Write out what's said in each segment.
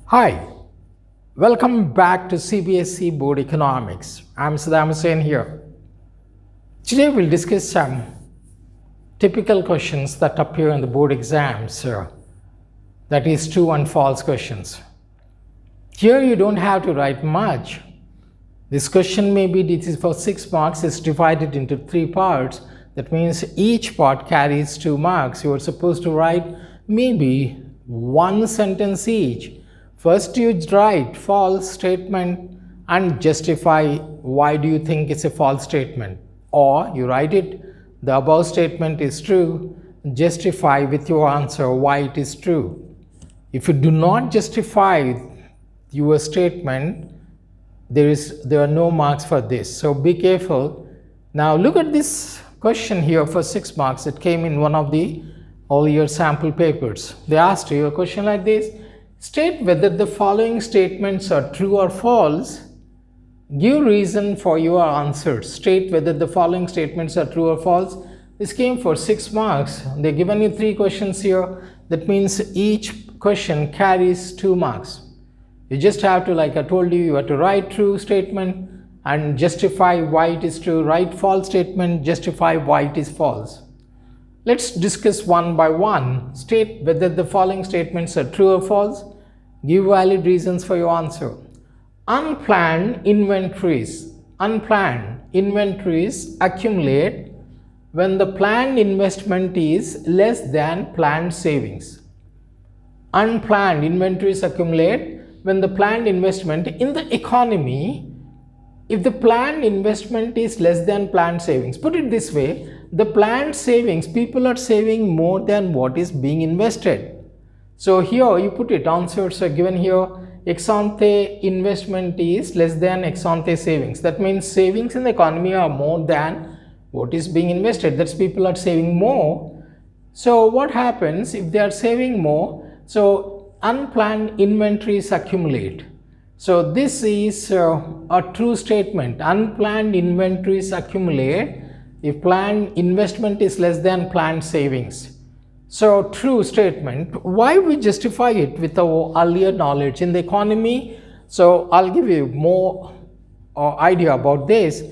Hi, welcome back to CBSE Board Economics. I'm Saddam Hussain here. Today we'll discuss some typical questions that appear in the board exams, that is true and false questions. Here you don't have to write much. This question this is for 6 marks, it's divided into 3 parts. That means each part carries 2 marks. You are supposed to write maybe 1 sentence each. First you write false statement and justify why do you think it's a false statement, or you write it the above statement is true, justify with your answer why it is true. If you do not justify your statement, there are no marks for this, so be careful. Now look at this question here for 6 marks. It came in one of the all-year sample papers. They asked you a question like this: state whether the following statements are true or false. Give reason for your answers. State whether the following statements are true or false. This came for 6 marks. They've given you 3 questions here. That means each question carries 2 marks. You just have to, like I told you, you have to write true statement and justify why it is true. Write false statement, justify why it is false. Let's discuss one by one. State whether the following statements are true or false. Give valid reasons for your answer. Unplanned inventories accumulate when the planned investment is less than planned savings. Unplanned inventories accumulate when the planned investment in the economy, if the planned investment is less than planned savings. Put it this way, the planned savings, people are saving more than what is being invested. So here you put it, answers are given here. Ex ante investment is less than ex ante savings. That means savings in the economy are more than what is being invested. That's people are saving more. So what happens if they are saving more? So unplanned inventories accumulate. So this is a true statement. Unplanned inventories accumulate if planned investment is less than planned savings. So true statement. Why we justify it with our earlier knowledge in the economy? So I'll give you more idea about this.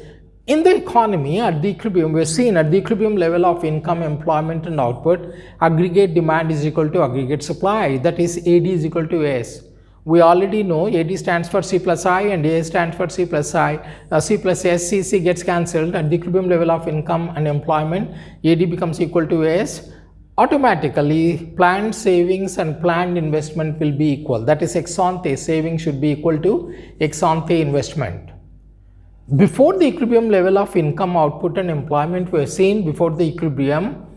In the economy, at the equilibrium, we're seeing at the equilibrium level of income, employment and output, aggregate demand is equal to aggregate supply. That is AD is equal to S. We already know AD stands for C plus I and A stands for C plus I. C plus S, C gets cancelled. At the equilibrium level of income and employment, AD becomes equal to S. Automatically, planned savings and planned investment will be equal. That is ex ante saving should be equal to ex ante investment. Before the equilibrium level of income, output and employment were seen before the equilibrium,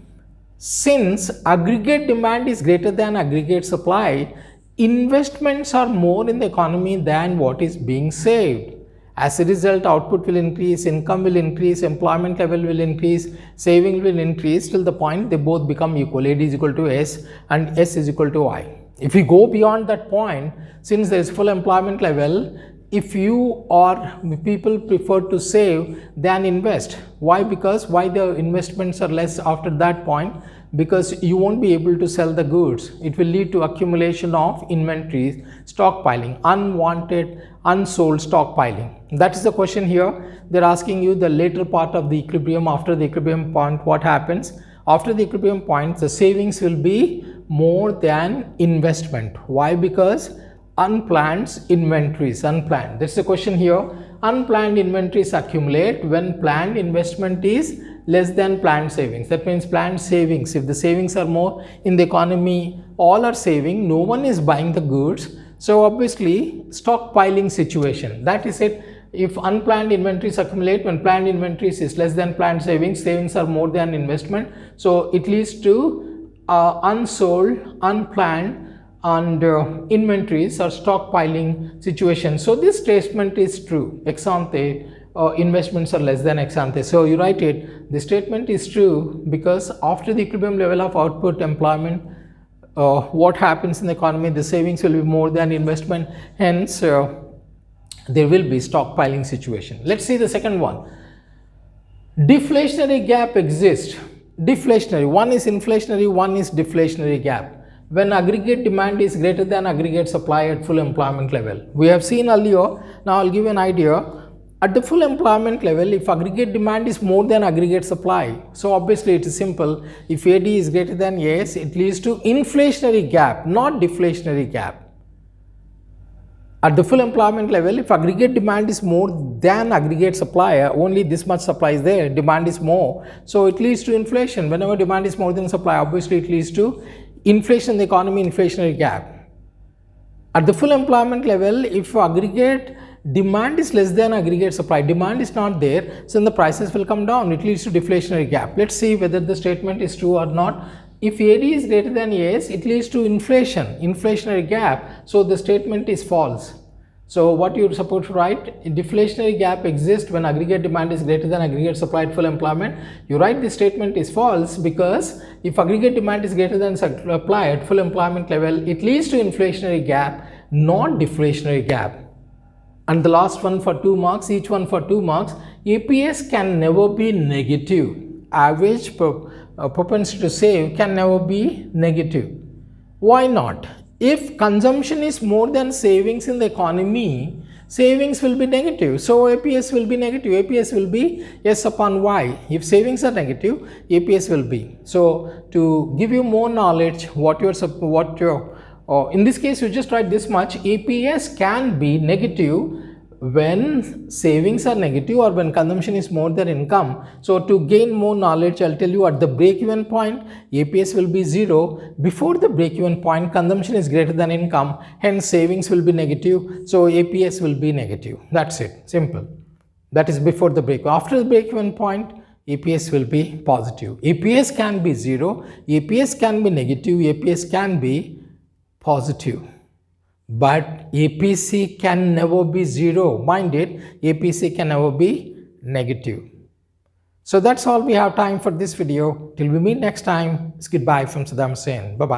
since aggregate demand is greater than aggregate supply, investments are more in the economy than what is being saved. As a result, output will increase, income will increase, employment level will increase, saving will increase till the point they both become equal. AD is equal to S and S is equal to I. If we go beyond that point, since there is full employment level, if you or people prefer to save than invest. Why? Because why the investments are less after that point? Because you won't be able to sell the goods. It will lead to accumulation of inventories, stockpiling, unwanted, unsold stockpiling. That is the question here. They're asking you the later part of the equilibrium. After the equilibrium point, what happens? After the equilibrium point, the savings will be more than investment. Why? Because unplanned inventories, unplanned. That's the question here. Unplanned inventories accumulate when planned investment is less than planned savings. That means planned savings, if the savings are more in the economy, all are saving, no one is buying the goods. So obviously stockpiling situation, that is it. If unplanned inventories accumulate when planned inventories is less than planned savings, savings are more than investment. So it leads to unsold, unplanned and inventories or stockpiling situation. So this statement is true. Ex ante investments are less than ex ante. So you write it. The statement is true because after the equilibrium level of output, employment, what happens in the economy, the savings will be more than investment. Hence, there will be stockpiling situation. Let's see the second one. Deflationary gap exists. Deflationary. One is inflationary, one is deflationary gap. when aggregate demand is greater than aggregate supply at full employment level. We have seen earlier, now I'll give you an idea. At the full employment level, if aggregate demand is more than aggregate supply, so obviously it is simple. If AD is greater than AS, it leads to inflationary gap, not deflationary gap. At the full employment level, if aggregate demand is more than aggregate supply, only this much supply is there, demand is more, so it leads to inflation. Whenever demand is more than supply, obviously it leads to inflation in the economy, inflationary gap. At the full employment level, if aggregate demand is less than aggregate supply, demand is not there, so then the prices will come down, it leads to deflationary gap. Let's see whether the statement is true or not. If AD is greater than AS, it leads to inflationary gap, so the statement is false. So what you're supposed to write, a deflationary gap exists when aggregate demand is greater than aggregate supply at full employment. You write this statement is false because if aggregate demand is greater than supply at full employment level, it leads to inflationary gap, not deflationary gap. And the last one for 2 marks, each one for 2 marks, APS can never be negative. Average propensity to save can never be negative. Why not? If consumption is more than savings in the economy, savings will be negative. So APS will be negative. APS will be S upon Y. If savings are negative, APS will be. So to give you more knowledge, in this case, you just write this much. APS can be negative when savings are negative or when consumption is more than income. So to gain more knowledge, I'll tell you at the break-even point, APS will be 0. Before the break-even point, consumption is greater than income, hence savings will be negative. So APS will be negative. That's it. Simple. That is before the break. After the break-even point, APS will be positive. APS can be 0. APS can be negative. APS can be positive. But APC can never be 0. Mind it, APC can never be negative. So that's all we have time for this video. Till we meet next time, it's goodbye from Saddam Hussein. Bye-bye.